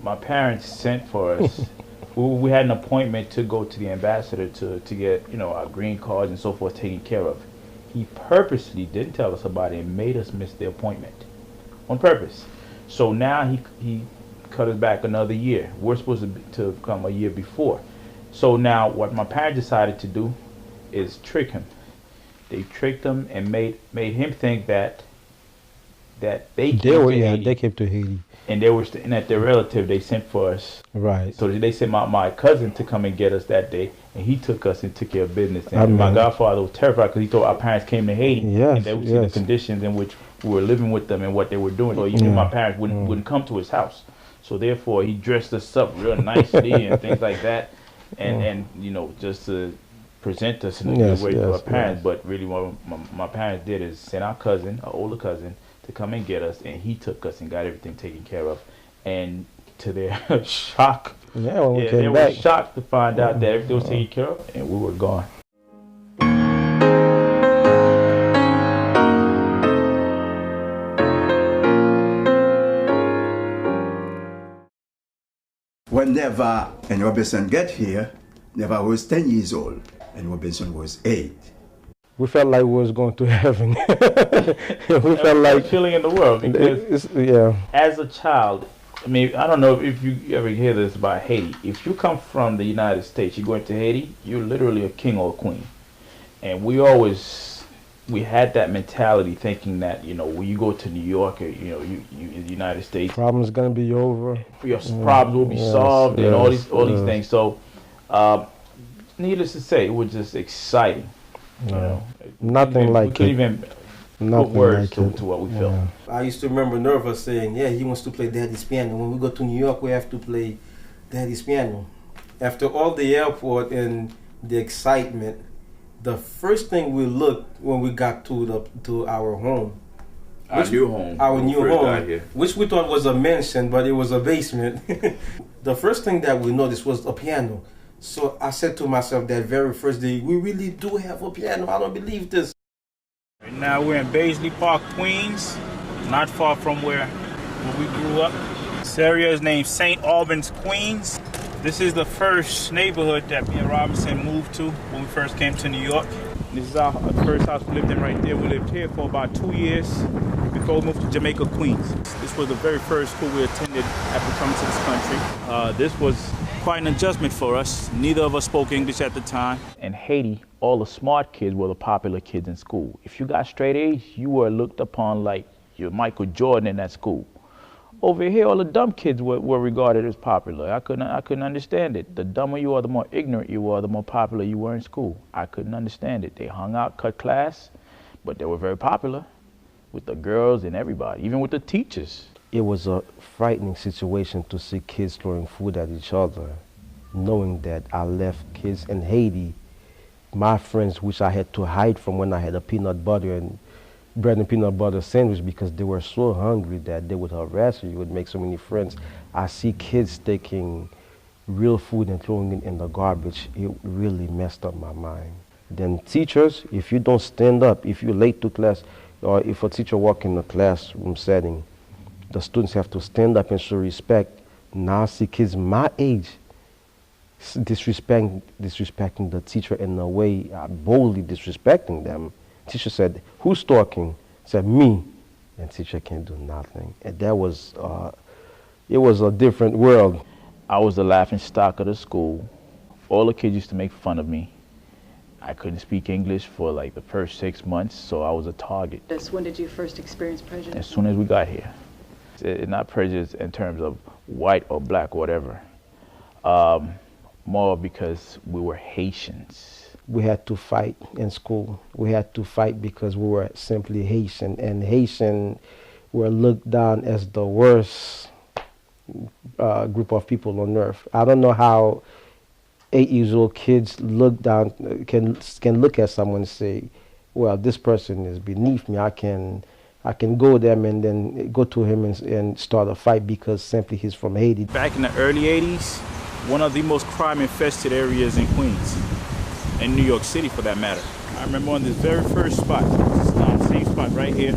my parents sent for us. We had an appointment to go to the ambassador to get, you know, our green cards and so forth taken care of. He purposely didn't tell us about it and made us miss the appointment on purpose. So now he cut us back another year. We're supposed to come a year before. So now what my parents decided to do is trick him. They tricked him and made him think that they came to Haiti. They came to Haiti. And they were and at their relative they sent for us. Right. So they sent my cousin to come and get us that day, and he took us and took care of business. And my godfather was terrified because he thought our parents came to Haiti, and they would see the conditions in which we were living with them and what they were doing. So he knew my parents wouldn't come to his house. So therefore he dressed us up real nicely and things like that, and you know, just to present us in a good way to our parents. But really what my parents did is send our cousin, our older cousin, to come and get us, and he took us and got everything taken care of. And to their shock, when we came they back, were shocked to find out that everything was taken care of, and we were gone. When Neva and Robinson get here, Neva was 10 years old, and Robinson was 8. We felt like we was going to heaven. We felt like feeling in the world because as a child, I mean, I don't know if you ever hear this about Haiti. If you come from the United States, you go into Haiti, you're literally a king or a queen. And we had that mentality, thinking that, you know, when you go to New York or, you know, you in the United States, problems gonna be over. Your problems will be solved and all these things. So, needless to say, it was just exciting. You know, nothing like we couldn't even put words to what we felt. I used to remember Nerva saying, he wants to play Daddy's piano. When we go to New York, we have to play Daddy's piano. After all the airport and the excitement, the first thing we looked when we got to our home, our new home, which we thought was a mansion, but it was a basement. The first thing that we noticed was a piano. So I said to myself that very first day, we really do have a piano. I don't believe this. Right now we're in Baisley Park, Queens, not far from where we grew up. This area is named St. Albans, Queens. This is the first neighborhood that me and Robinson moved to when we first came to New York. This is our first house we lived in right there. We lived here for about 2 years before we moved to Jamaica, Queens. This was the very first school we attended after coming to this country. This was quite an adjustment for us. Neither of us spoke English at the time. In Haiti, all the smart kids were the popular kids in school. If you got straight A's, you were looked upon like you're Michael Jordan in that school. Over here, all the dumb kids were regarded as popular. I couldn't understand it. The dumber you are, the more ignorant you are, the more popular you were in school. I couldn't understand it. They hung out, cut class, but they were very popular with the girls and everybody, even with the teachers. It was a frightening situation to see kids throwing food at each other, knowing that I left kids in Haiti, my friends, which I had to hide from when I had a peanut butter and bread and peanut butter sandwich because they were so hungry that they would harass you, would make so many friends. I see kids taking real food and throwing it in the garbage. It really messed up my mind. Then teachers, if you don't stand up, if you're late to class, or if a teacher walk in a classroom setting, the students have to stand up and show respect. Now I see kids my age disrespecting the teacher in a way, boldly disrespecting them. Teacher said, "Who's talking?" Said, "Me." And teacher can't do nothing. And that was, it was a different world. I was the laughing stock of the school. All the kids used to make fun of me. I couldn't speak English for like the first 6 months, so I was a target. When did you first experience prejudice? As soon as we got here. It's not prejudice in terms of white or black or whatever. More because we were Haitians. We had to fight in school. We had to fight because we were simply Haitian, and Haitian were looked down as the worst group of people on earth. I don't know how 8-year-old kids look down, can look at someone and say, well, this person is beneath me. I can go them and then go to him and start a fight because simply he's from Haiti. Back in the early 80s, one of the most crime-infested areas in Queens, in New York City for that matter. I remember on this very first spot, this same spot right here,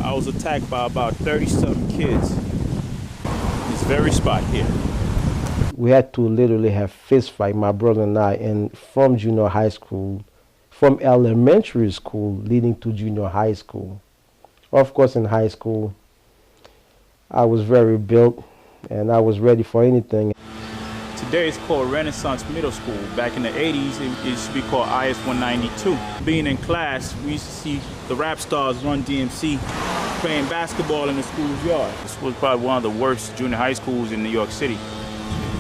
I was attacked by about 30-something kids. This very spot here. We had to literally have fist fight, my brother and I, and from junior high school, from elementary school leading to junior high school. Of course, in high school, I was very built and I was ready for anything. Today it's called Renaissance Middle School. Back in the 80s, it used to be called IS 192. Being in class, we used to see the rap stars Run DMC playing basketball in the school's yard. This was probably one of the worst junior high schools in New York City.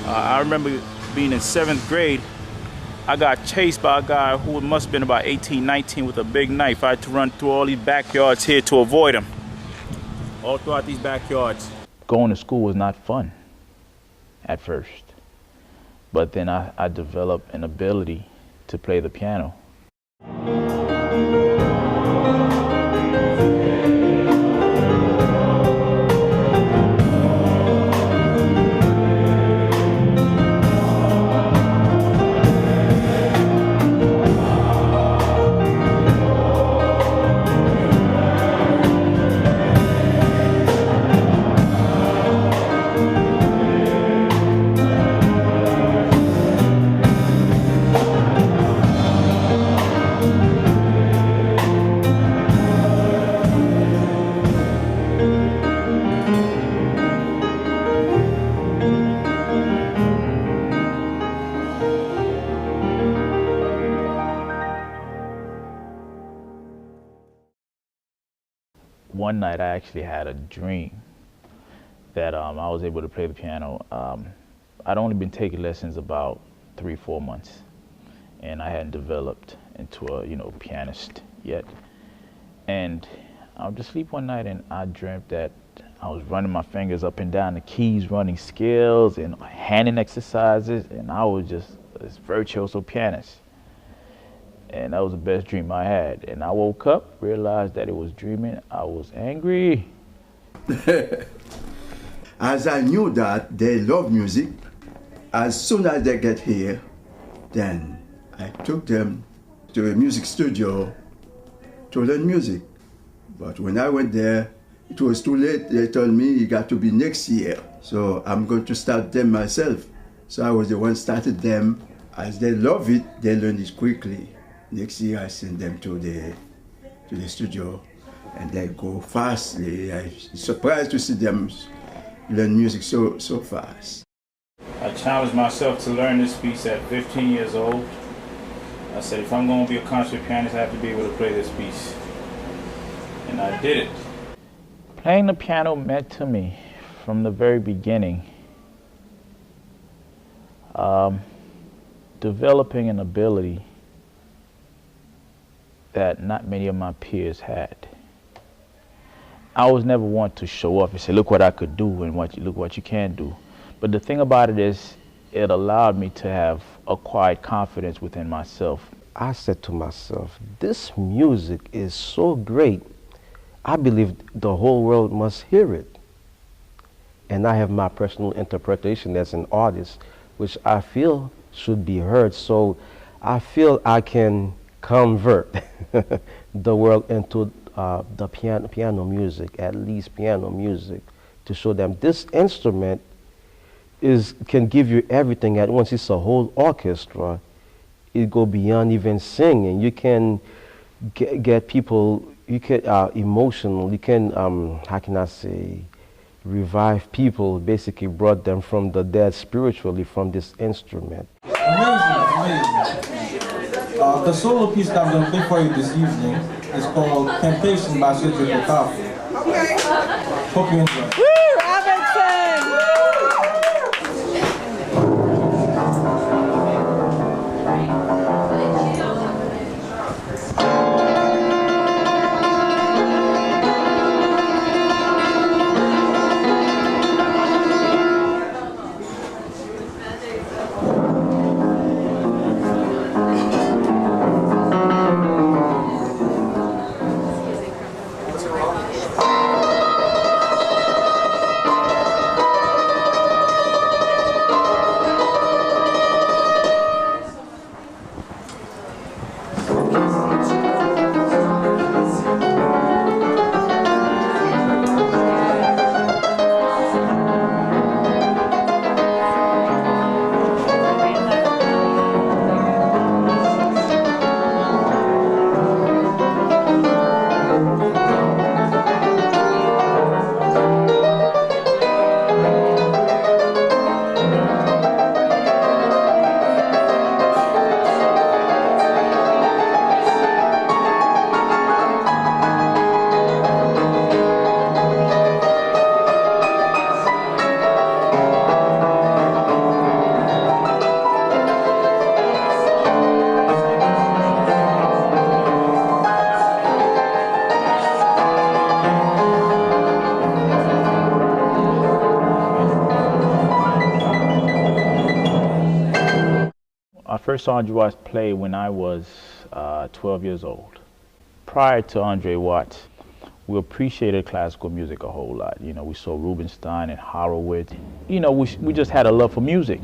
I remember being in 7th grade, I got chased by a guy who must have been about 18, 19 with a big knife. I had to run through all these backyards here to avoid him. All throughout these backyards. Going to school was not fun at first. But then I developed an ability to play the piano. One night I actually had a dream that I was able to play the piano. I'd only been taking lessons about 3-4 months, and I hadn't developed into a pianist yet. And I would just sleep one night and I dreamt that I was running my fingers up and down the keys, running scales and handing exercises, and I was just this virtuoso pianist. And that was the best dream I had. And I woke up, realized that it was dreaming. I was angry. As I knew that they love music, as soon as they get here, then I took them to a music studio to learn music. But when I went there, it was too late. They told me it got to be next year. So I'm going to start them myself. So I was the one started them. As they love it, they learn it quickly. Next year I send them to the studio and they go fast. I'm surprised to see them learn music so fast. I challenged myself to learn this piece at 15 years old. I said, if I'm going to be a concert pianist, I have to be able to play this piece. And I did it. Playing the piano meant to me from the very beginning. Developing an ability that not many of my peers had. I was never one to show off and say, look what I could do and look what you can do. But the thing about it is, it allowed me to have acquired confidence within myself. I said to myself, this music is so great, I believe the whole world must hear it. And I have my personal interpretation as an artist, which I feel should be heard. So I feel I can convert the world into the piano music, at least piano music, to show them this instrument can give you everything at once. It's a whole orchestra. It go beyond even singing. You can get people, you can emotional, you can, how can I say, revive people, basically brought them from the dead spiritually from this instrument. Amazing. The solo piece that I'm going to play for you this evening is called Temptation by Cedric Okafor. Hope you enjoy. Woo, Robertson! first saw Andre Watts play when I was 12 years old. Prior to Andre Watts, we appreciated classical music a whole lot. You know, we saw Rubinstein and Horowitz. You know, we just had a love for music.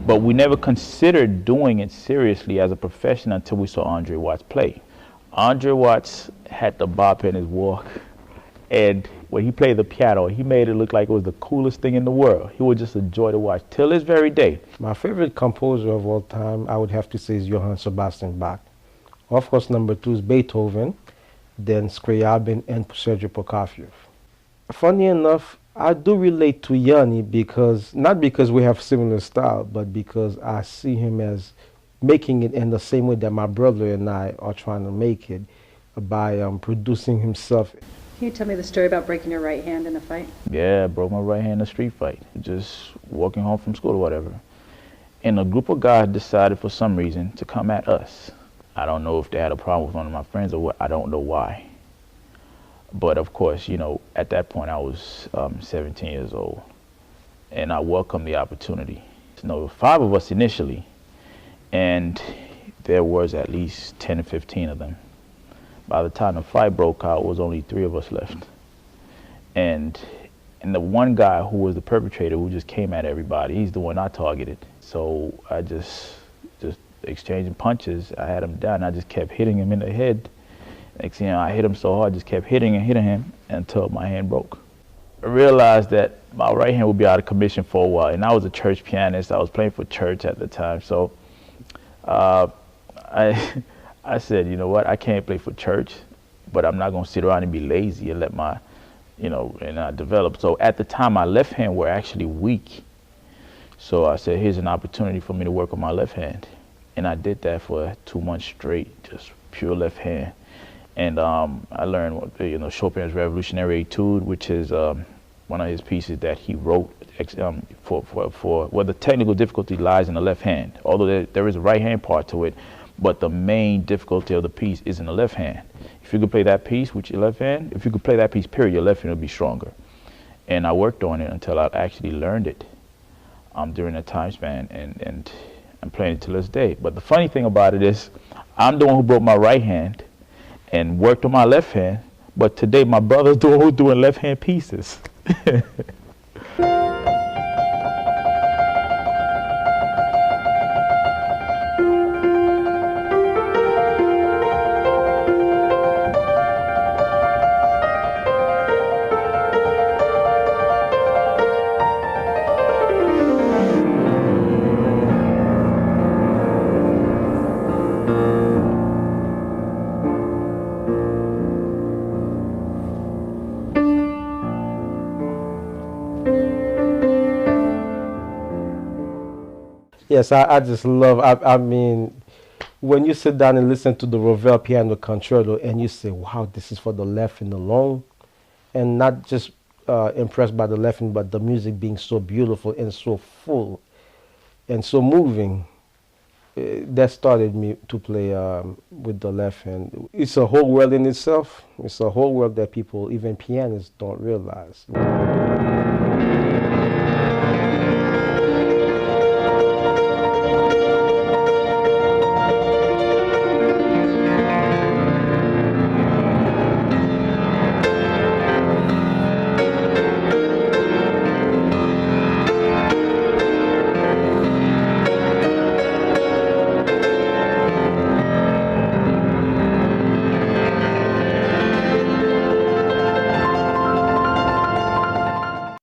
But we never considered doing it seriously as a profession until we saw Andre Watts play. Andre Watts had the bop in his walk, and when he played the piano, he made it look like it was the coolest thing in the world. He was just a joy to watch till this very day. My favorite composer of all time, I would have to say, is Johann Sebastian Bach. Of course, number 2 is Beethoven, then Scriabin and Sergei Prokofiev. Funny enough, I do relate to Yanni because, not because we have similar style, but because I see him as making it in the same way that my brother and I are trying to make it by producing himself. Can you tell me the story about breaking your right hand in a fight? Yeah, I broke my right hand in a street fight, just walking home from school or whatever. And a group of guys decided for some reason to come at us. I don't know if they had a problem with one of my friends or what, I don't know why. But of course, you know, at that point I was 17 years old, and I welcomed the opportunity. You know, 5 of us initially, and there was at least 10 or 15 of them. By the time the fight broke out, it was only 3 of us left. And the one guy who was the perpetrator, who just came at everybody, he's the one I targeted. So I just exchanging punches, I had him down, I just kept hitting him in the head. Next thing you know, I hit him so hard, just kept hitting him until my hand broke. I realized that my right hand would be out of commission for a while, and I was a church pianist. I was playing for church at the time, so I said, you know what, I can't play for church, but I'm not gonna sit around and be lazy and let my, and I develop. So at the time, my left hand were actually weak. So I said, here's an opportunity for me to work on my left hand. And I did that for 2 months straight, just pure left hand. And I learned, Chopin's Revolutionary Etude, which is one of his pieces that he wrote well, the technical difficulty lies in the left hand, although there is a right hand part to it, but the main difficulty of the piece is in the left hand. If you could play that piece with your left hand, if you could play that piece, period, your left hand will be stronger. And I worked on it until I actually learned it during that time span, and I'm playing it to this day. But the funny thing about it is, I'm the one who broke my right hand and worked on my left hand, but today my brother's the one who's doing left hand pieces. Yes, I just love, I mean, when you sit down and listen to the Ravel Piano Concerto and you say, wow, this is for the left hand alone, and not just impressed by the left hand, but the music being so beautiful and so full and so moving, that started me to play with the left hand. It's a whole world in itself. It's a whole world that people, even pianists, don't realize.